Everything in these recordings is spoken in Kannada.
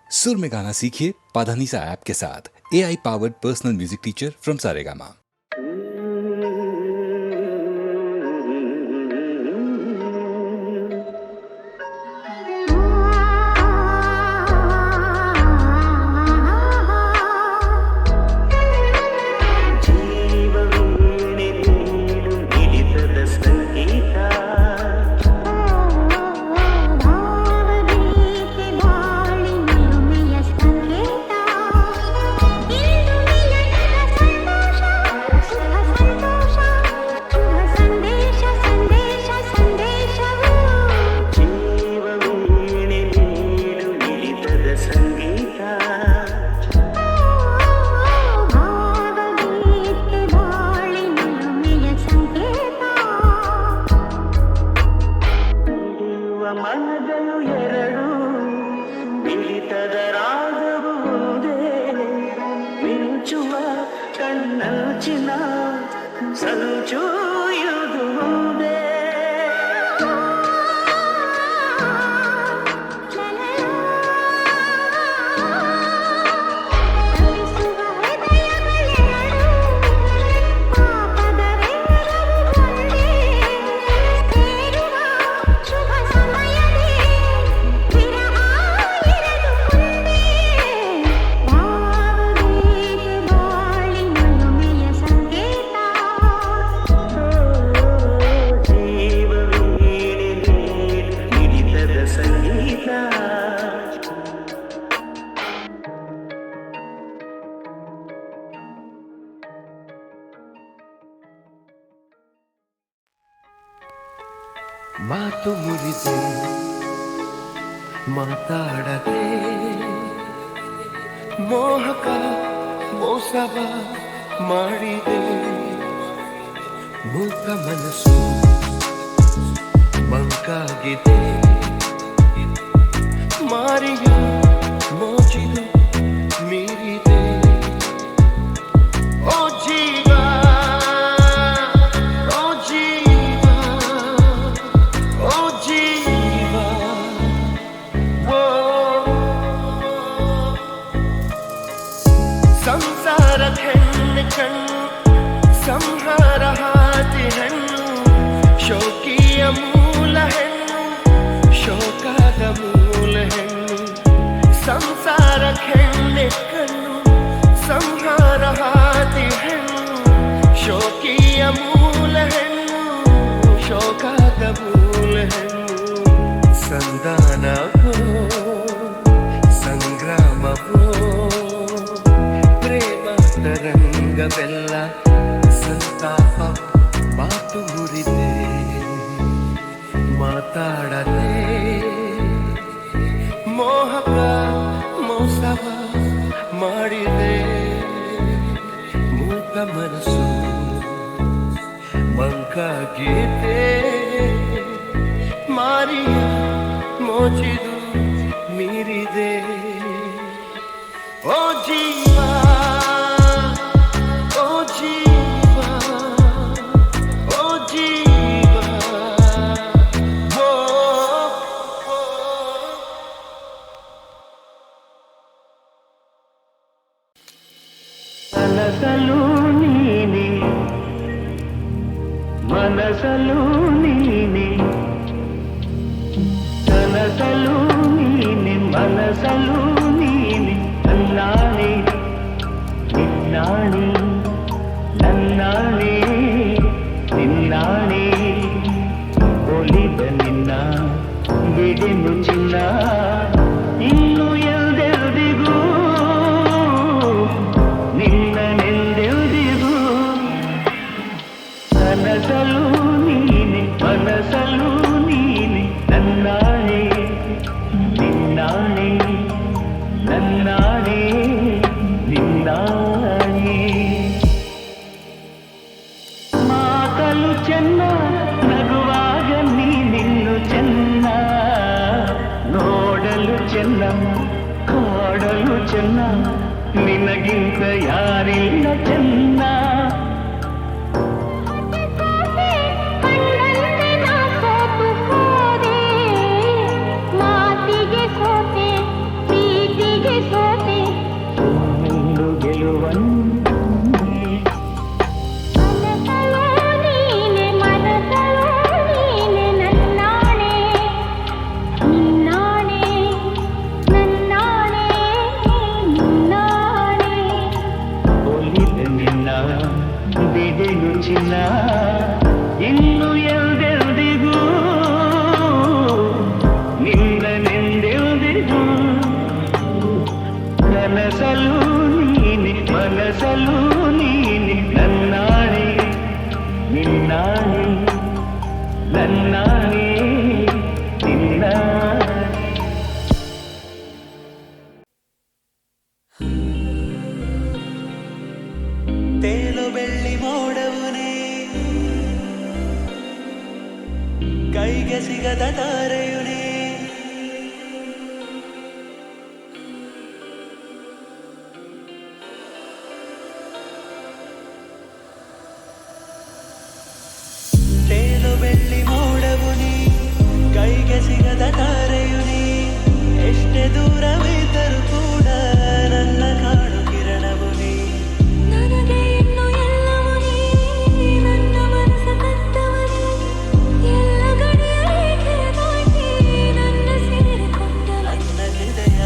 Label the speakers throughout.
Speaker 1: सुर में गाना सीखिए पाधानीसा ऐप के साथ। AI powered personal music teacher from Saregama.
Speaker 2: ಮಾತು ಮುರಿದೆ ಮಾತಾಡದೆ ಮೋಹಕ ಮೋಸವ ಮಾಡಿದೆ ಮೂಕ ಮನಸ್ಸು ಮಂಕಾಗಿದೆ ಮಾರಿಯ ಮೋಜಿದು ಮೀರಿದೆ ಓ ಜೀವ ಸಂಹಾರ ಹಾದಿ ಹೆಣ್ಣು ಶೋಕಿಯ ಮೂಲ ಹೆಣ್ಣು ಶೋಕದ ಮೂಲ ಹೆಣ್ಣು ಸಂಸಾರ ಹೆಣ್ಣೆ ಕಣ್ಣು ಸಂಹಾರ ಹಾದಿ ಹೆಣ್ಣು ಶೋಕಿಯ ಮೂಲ ಹೆಣ್ಣು ಶೋಕದ ಮೂಲ ಹೆಣ್ಣು ಸಂಧಾನವೋ ಸಂಗ್ರಾಮವೋ ರಂಗವೆಲ್ಲ ಸಂತಾಪ ಮಾತು ಮುರಿದೆ ಮಾತಾಡದೆ ಮೋಹಕ ಮೋಸವ ಮಾಡಿದೆ ಮೂಕ ಮನಸ್ಸು ಮಂಕಾಗಿದೆ ಮಾರಿಯ ಮೋಚಿದು ಮೀರಿದೆ ಓ ಜೀವ
Speaker 3: ಮನಸಲು ನೀನೆ ಕನಸಲು ನೀನೆ ಮನಸಲು ನೀನೆ ನನ್ನಾಣೆ ನಿನ್ನಾಣೆ ನನ್ನಾಣೆ ನಿನ್ನಾಣೆ ಒಲಿದ ನಿನ್ನ ಬಿಡೆನು ಚಿನ್ನ ಇನ್ನು ಎಲ್ಲೆಲ್ದಿಗೂ ನಿನ್ನನೆಲ್ದೆಲ್ದಿಗೂ ಕನಸಲು ನೀನೆ ಮನಸಲು ನೀನೆ ನನ್ನಾಣೆ ನಿನ್ನಾಣೆ ನನ್ನಾಣೆ ನಿನ್ನಾಣೆ ಮಾತಲು ಚೆನ್ನ ನಗುವಾಗ ನೀನಿನ್ನು ಚೆನ್ನ ನೋಡಲು ಚೆನ್ನ ಕಾಡಲು ಚೆನ್ನ ನಿನಗಿಂತ ಯಾರಿಲ್ಲ ಚೆನ್ನ
Speaker 4: ಮಾತಿಗೆ ಸೋತೆ ಪ್ರೀತಿಗೆ
Speaker 3: ಒಂದೇ
Speaker 4: ಮನಸಲೋ ನೀನೆ ಮನಸಲೋ ನೀನೆ ನನ್ನಾಣೆ ನಿನ್ನಾಣೆ ನನ್ನಾಣೆ ನಿನ್ನಾಣೆ
Speaker 3: ಒಲಿದ ನಿನ್ನ ಬಿಡೆನು ಚಿನ್ನ ಇನ್ನು ಎಲ್ದೆಲ್ದಿಗೂ ನಿನ್ನನೆಂದೆಲ್ದಿಗೂ ಕನಸಲು ನೀನೆ ಮನಸಲು ನೀನೆ ನನ್ನಾಣೆ ನಿನ್ನಾಣೆ ನನ್ನಾಣೆ ನಿನ್ನಾಣೆ
Speaker 2: ತೇಲು ಬೆಳ್ಳಿ ಮೋಡವುನೇ ಕೈಗೆ ಸಿಗದ ತಾರೆಯುನೇ ತೇಲು ಬೆಳ್ಳಿ ಮೋಡವುನೇ ಕೈಗೆ ಸಿಗದ ತಾರೆಯುನೇ ಎಷ್ಟೇ ದೂರವಿದ್ದರೂ ಕೂಡ ನನ್ನ ಕಾಣು ಕಿರಣವುನೇ
Speaker 4: ನನಗೆ ಇನ್ನು ಎಲ್ಲವೂ ನೀ ನನ್ನ ಮನಸ ಕತ್ತವನೇ ಎಲ್ಲ ಗಡಿಯಲ್ಲಿ ದಾಟಿ ನನ್ನ ಸೇರಿಕೊಂಡವ
Speaker 2: ನನ್ನ ಹೃದಯ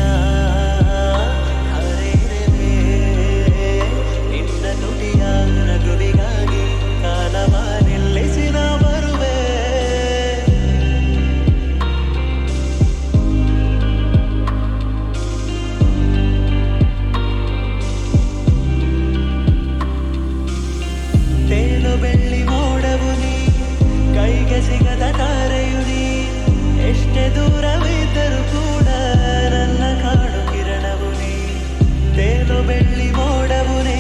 Speaker 2: ಹರಿದಿದೆ ನಿನ್ನ ನುಡಿಯ ನಗುವಿಗಾಗಿ ಕಾಲವ ನಿಲ್ಲಿಸಿ ನಾ ಬರುವೆ ತೇಲು ಬೆಳ್ಳಿ ಮೋಡವು ನೀ ಕೈಗೆ ಸಿಗದ ತಾರೆಯು ನೀ ಎಷ್ಟೇ ದೂರವಿದ್ದರೂ ಕೂಡ ನನ್ನ ಕಾಣು ಕಿರಣವು ನೀ ತೇಲು ಬೆಳ್ಳಿ ಮೋಡವು ನೀ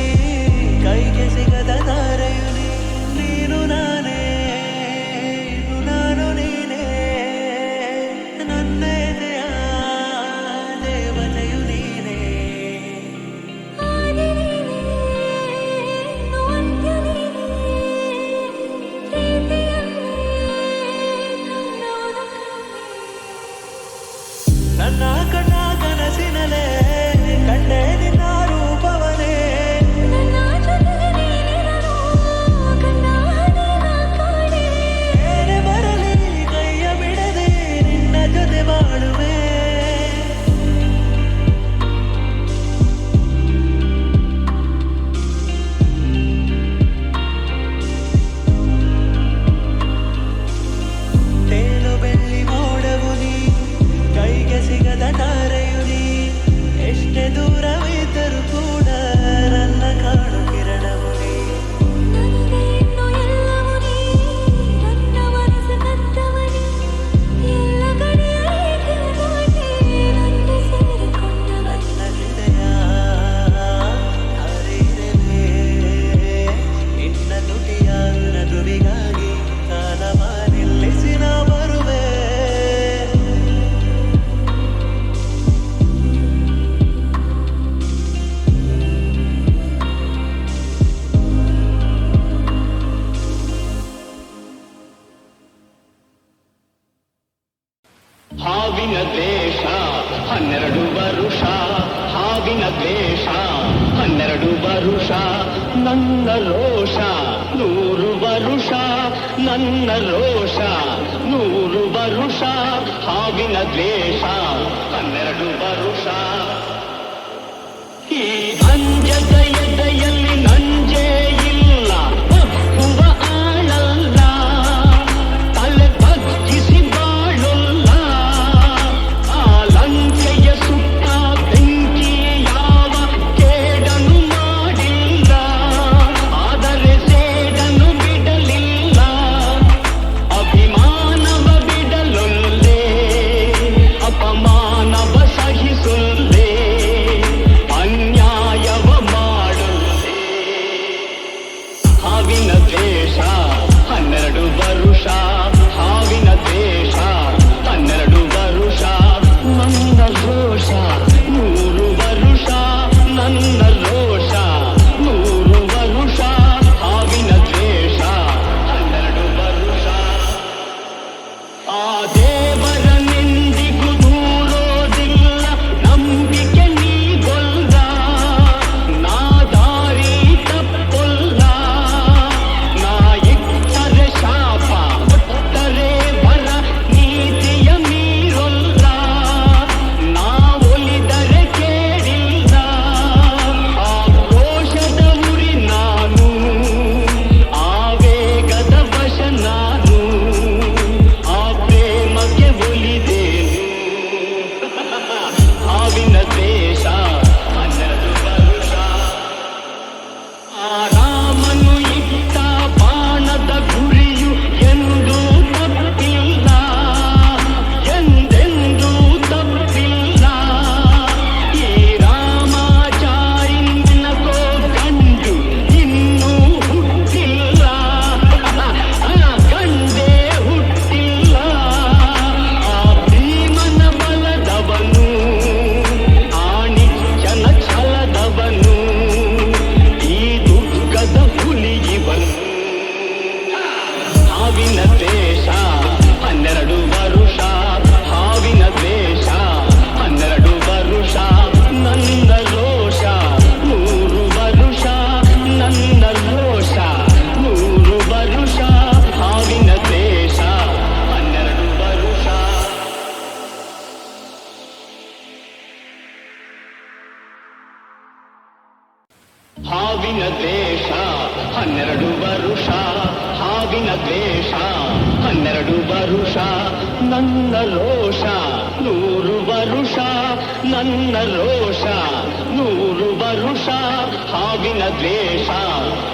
Speaker 2: ಕೈಗೆ ಸಿಗದ ತಾರೆಯು ನೀ ನೀನು ನಾನೇ ಇನ್ನು ನಾನು ನೀನೇ ನನ್ನ ಎದೆಯ ದೇವತೆಯು ನೀನೇ
Speaker 4: ಆದಿ ನೀನೇ ಇನ್ನು ಅಂತ್ಯ ನೀನೇ ಪ್ರೀತಿಯಲ್ಲಿ ನನ್ನವನು
Speaker 2: ನನ್ನ ಕಣ್ಣ ಕನಸಿನಲೇ ಕಂಡೆ ನಿನ್ನ ರೂಪವನೇ
Speaker 4: ನನ್ನ ಜೊತೆಗೆ ನೀನಿರಲು ಕಣ್ಣ ಹನಿನ ಕಾಣೆ
Speaker 2: ಏನೇ ಬರಲಿ ಕೈಯ ಬಿಡದೆ ನಿನ್ನ ಜೊತೆ ಬಾಳುವೆ ತೇಲು ಬೆಳ್ಳಿ ಮೋಡವು ನೀ ಕೈಗೆ ಸಿಗದ ತಾರೆಯು ನೀ ಎಷ್ಟೇ ದೂರವಿದ್ದರೂ ಕೂಡ ನನ್ನ ಕಾಣು ಕಿರಣವು ನೀ
Speaker 4: ನನಗೆ ಇನ್ನು ಎಲ್ಲವೂ ನೀ ನನ್ನ ಮನಸ ಕತ್ತವನೇ ಎಲ್ಲ ಗಡಿಯಲ್ಲಿ ದಾಟಿ ನನ್ನ ಸೇರಿಕೊಂಡವ
Speaker 2: ನನ್ನ ಹೃದಯ ಹರಿದಿದೆ ನಿನ್ನ ನುಡಿಯ ನಗುವಿಗಾಗಿ ಕಾಲವ ನಿಲ್ಲಿಸಿ ನಾ ಬರುವೆ
Speaker 3: ಹಾವಿನ ದ್ವೇಷ 12 ವರುಷ ಹಾವಿನ ದ್ವೇಷ 12 ವರುಷ ನನ್ನ ರೋಷ 100 ವರುಷ ನನ್ನ ರೋಷ 100 ವರುಷ ಹಾವಿನ ದ್ವೇಷ 12 ವರುಷ ಈ ಅಂಜದ ಎದೆಯಲ್ಲಿ ನಂಜೇ ಇಲ್ಲ ಒಪ್ಪುವ ಆಳಲ್ಲ ತಲೆ ಬಗ್ಗಿಸಿ ಬಾಳಲ್ಲ ಆ ಲಂಕೆಯ ಸುತ್ತ ಬೆಂಕಿ ಯಾವ ಕೇಡನು ಮಾಡಿಲ್ಲ ಆದರೆ ಸೇಡನು ಬಿಡಲಿಲ್ಲ ಅಭಿಮಾನವ ಬಿಡಲೊಲ್ಲೆ ಅಪಮಾನವ ಸಹಿಸು ಹಾವಿನ ದ್ವೇಷ 12 ವರುಷ, ಹಾವಿನ ದ್ವೇಷ 12 ವರುಷ, ನನ್ನ ರೋಷ 100 ವರುಷ, ನನ್ನ ರೋಷ 100 ವರುಷ, ಹಾವಿನ ದ್ವೇಷ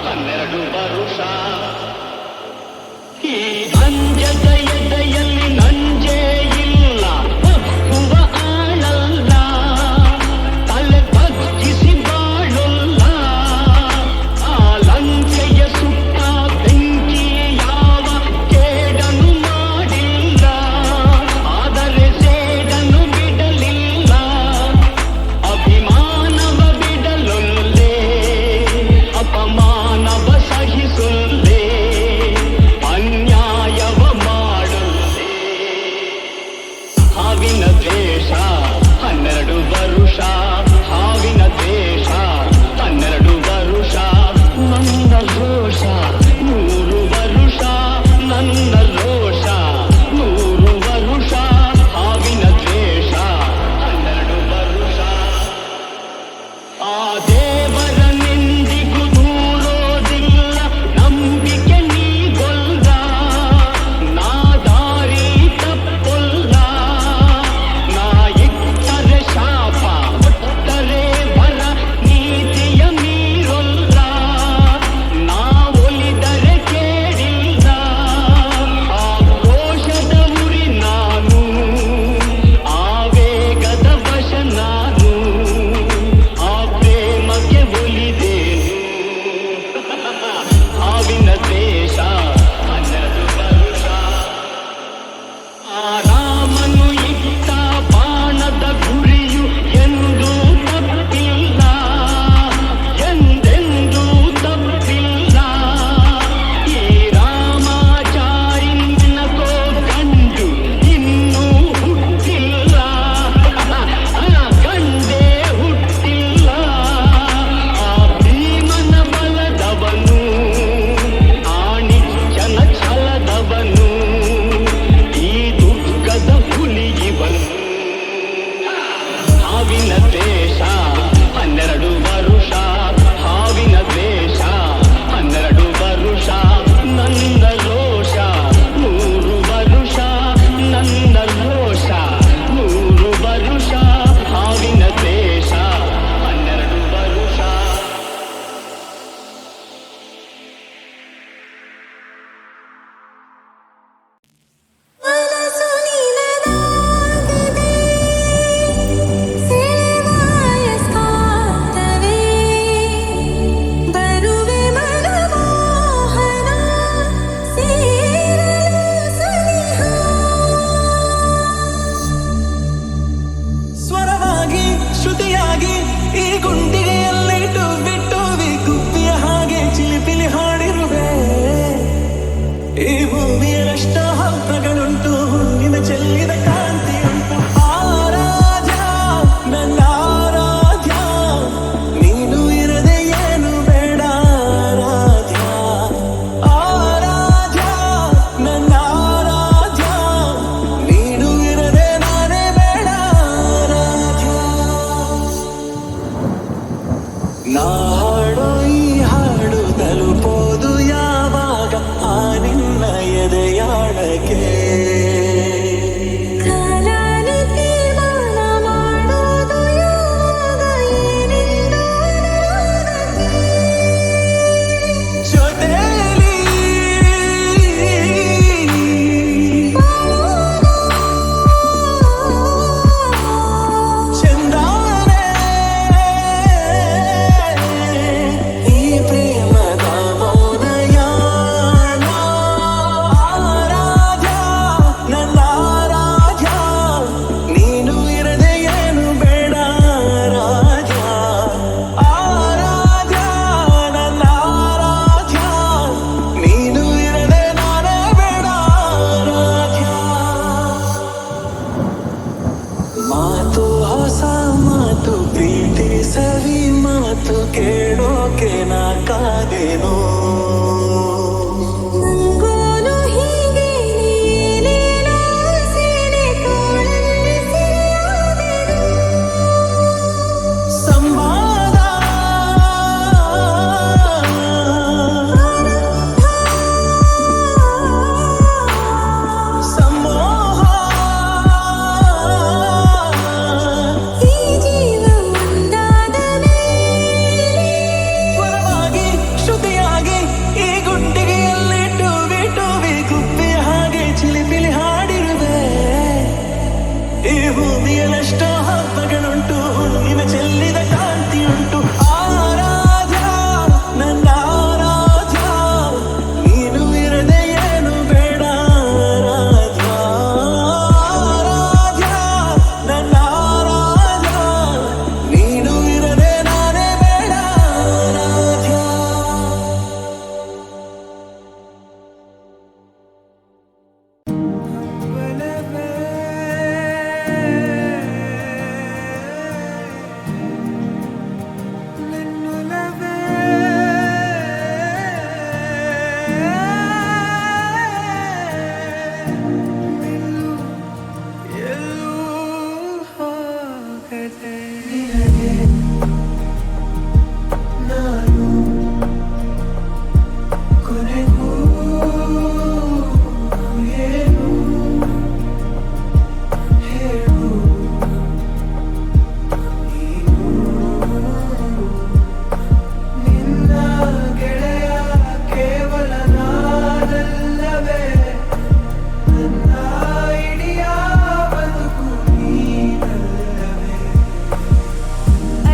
Speaker 3: 12 ವರುಷ. ಈ ಅಂಜದ ಎದೆಯಲ್ಲಿ ನಂಜೇ ಇಲ್ಲ, ಒಪ್ಪುವ ಆಳಲ್ಲ, ತಲೆ ಬಗ್ಗಿಸಿ ಬಾಳಲ್ಲ, ಆ ಲಂಕೆಯ ಸುತ್ತ ಬೆಂಕಿ ಯಾವ ಕೇಡನು ಮಾಡಿಲ್ಲ, ಆದರೆ ಸೇಡನು ಬಿಡಲಿಲ್ಲ, ಅಭಿಮಾನವ ಬಿಡಲೊಲ್ಲೆ, ಅಪಮಾನವ ಸಹಿಸೊಲ್ಲೆ, ಅನ್ಯಾಯವ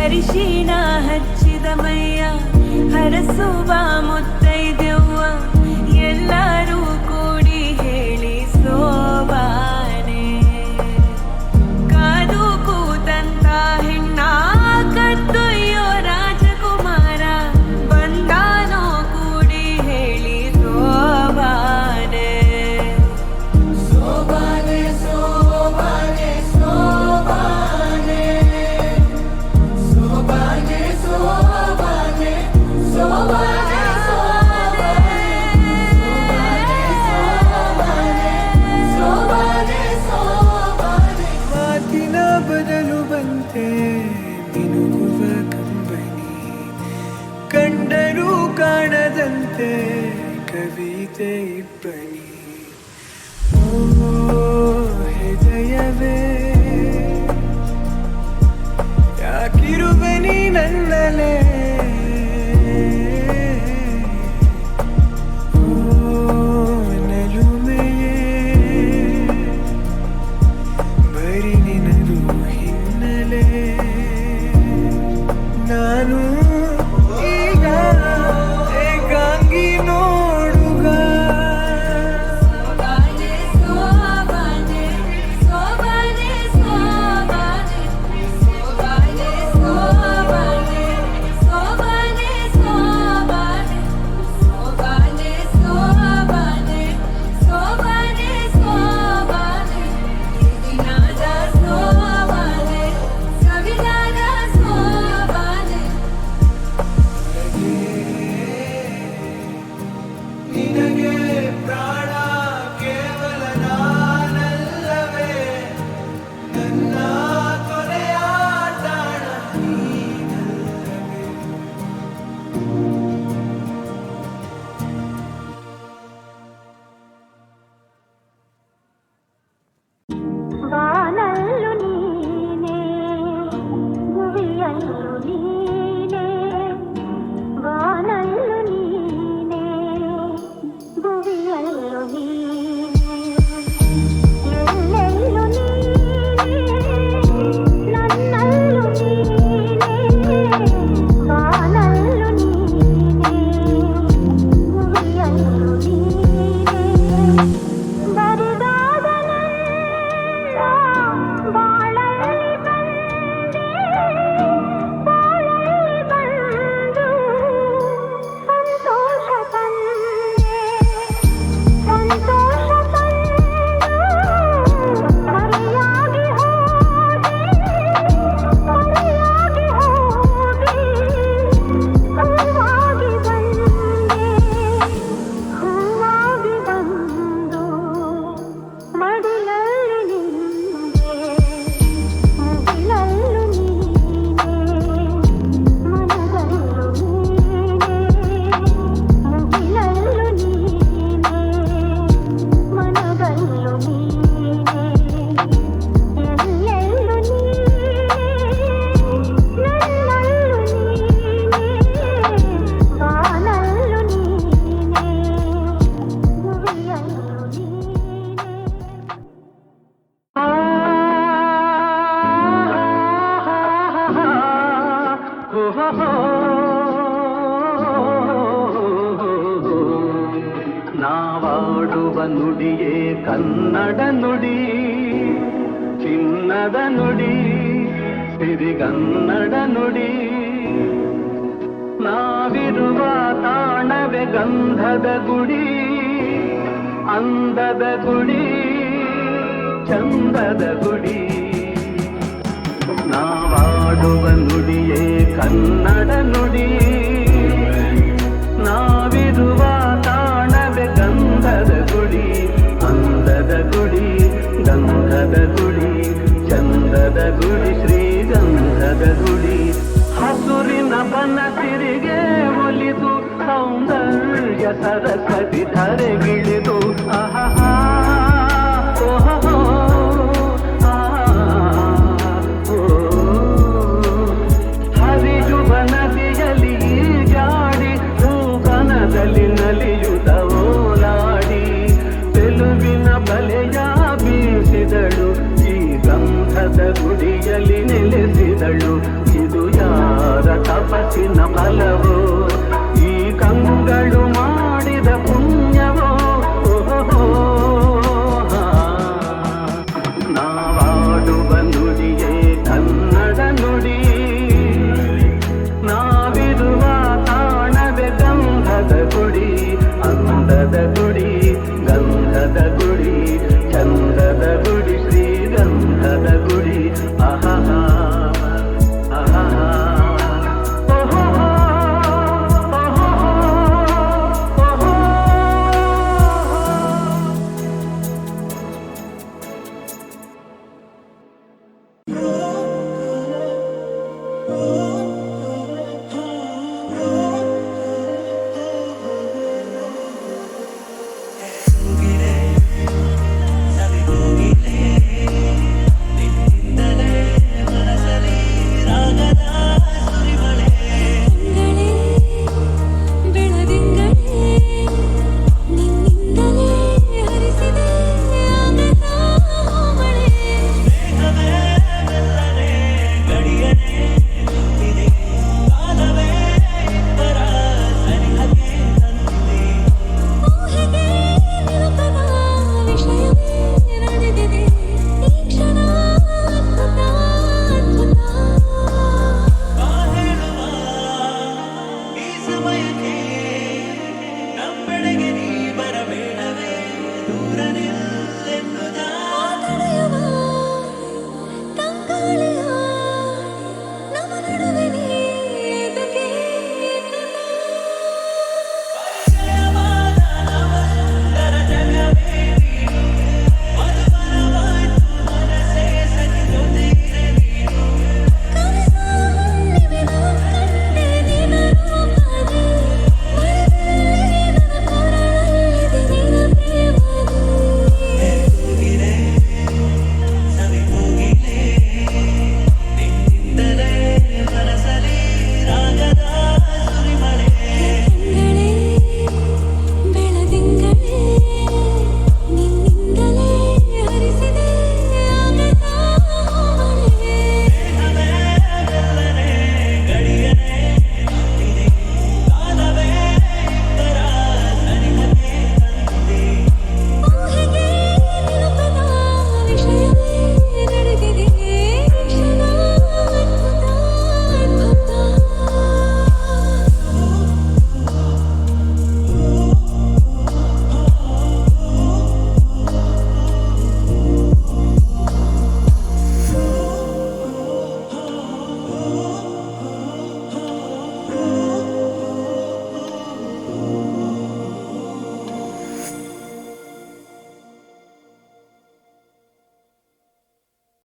Speaker 4: ಅರಿಶಿಣ ಹಚ್ಚಿದ ಮೈಯ ಹರಸುವ ಮುತ್ತೈದೆವ್ವ ಎಲ್ಲರೂ ಕೂಡಿ ಹೇಳಿ ಸೋಬಾನೆ ಕಾದು ಕೂತಂತ ಹೆಣ್ಣ ಕತ್ತೊಯ್ಯೋ ರಾಜಕುಮಾರ ಬಂದಾನೋ ಕೂಡಿ ಹೇಳಿ ಸೋಬಾನೆ ಸೋಬಾನೆ ಸೋಬಾನೆ ಸೋಬಾನೆ ಸೋಬಾನೆ ಸೋಬಾನೆ ಸೋಬಾನೆ
Speaker 2: ಮಾತಿನ ಬದಲು ಬಂತೆ ಮಿನುಗುವ ಕಂಬನಿ ಕಂಡರೂ ಕಾಣದಂತೆ ಕವಿತೆ ಇಬ್ಬನಿ ಓ ಹೃದಯವೇ ಯಾಕಿರುವೆ ನೀ ನನ್ನಲೇ ನಾನು ಈಗ ಏಕಾಂಗಿ ನೋಡುಗ
Speaker 4: ಸೋಬಾನೆ ಸೋಬಾನೆ ಸೋಬಾನೆ ಸೋಬಾನೆ ಸೋಬಾನೆ ಸೋಬಾನೆ ಸೋಬಾನೆ ಸೋಬಾನೆ ಸೋಬಾನೆ ಸೋಬಾನೆ ಸೋಬಾನೆ ಸೋಬಾನೆ ದಿನಾದ ಸೋಬಾನೆ ಸವಿದಾದ ಸೋಬಾನೆ
Speaker 2: ನಿನಗೆ ಪ್ರಾಣ ಕೇವಲ ನಾನಲ್ಲವೇ ನನ್ನ ಕೊನೆಯ ತಾಣ ನೀನಲ್ಲವೇ
Speaker 4: ಬಾನಲ್ಲು ನೀನೇ ಭುವಿಯಲ್ಲು ನೀನೇ ಬಾನಲ್ಲು ನೀನೇ ಭುವಿಯಲ್ಲು ನೀನೇ ಎಲ್ಲೆಲ್ಲು ನೀನೇ ನನ್ನಲ್ಲು ನೀನೇ ಬಾನಲ್ಲು ನೀನೇ ಭುವಿಯಲ್ಲು ನೀನೇ ಬರಿದಾದ ನನ್ನ ಬಾಳಲ್ಲಿ ಬಂದೆ ಬಾಳಲ್ಲಿ ಬಂದು ಸಂತೋಷ ತಂದೆ ಸಂತೋಷ ತಂದು ಮರೆಯಾಗಿ ಹೋದೆ ಮರೆಯಾಗಿ ಹೋದೆ ಹೂವಾಗಿ ಬಂದೆ ಹೂವಾಗಿ ಬಂದು ಮಡಿಲಲ್ಲಿ ನಿಂದೆ ಮುಗಿಲಲ್ಲು ನೀನೇ ಮನದಲ್ಲೂ ನೀನೇ ಮುಗಿಲಲ್ಲು ನೀನೇ ಮನದಲ್ಲೂ ನೀನೇ ಎಲ್ಲೆಲ್ಲು ನೀನೇ ನನ್ನಲ್ಲೂ ನೀನೇ ಬಾನಲ್ಲು ನೀನೇ ಭುವಿಯಲ್ಲು ನೀನೇ
Speaker 3: ನಾವಾಡುವ ನುಡಿಯೇ ಕನ್ನಡ ನುಡಿ ಚಿನ್ನದ ನುಡಿ ಸಿರಿಗನ್ನಡ ನುಡಿ ನಾವಿರುವ ತಾಣವೇ ಗಂಧದ ಗುಡಿ ಅಂದದ ಗುಡಿ ಚಂದದ ಗುಡಿ ನಾವಾಡುವ ನುಡಿಯೇ ಕನ್ನಡ ನುಡಿ ನಾವಿರುವ ತಾಣವೇ ಗಂಧದ ಗುಡಿ ಅಂದದ ಗುಡಿ ಗಂಧದ ಗುಡಿ ಚಂದದ ಗುಡಿ ಶ್ರೀಗಂಧದ ಗುಡಿ ಹಸುರಿನ ಬನಸಿರಿಗೆ ಒಲಿದು ಸೌಂದರ್ಯ ಸರಸ್ವತಿ ಧರೆಗಿಳಿದು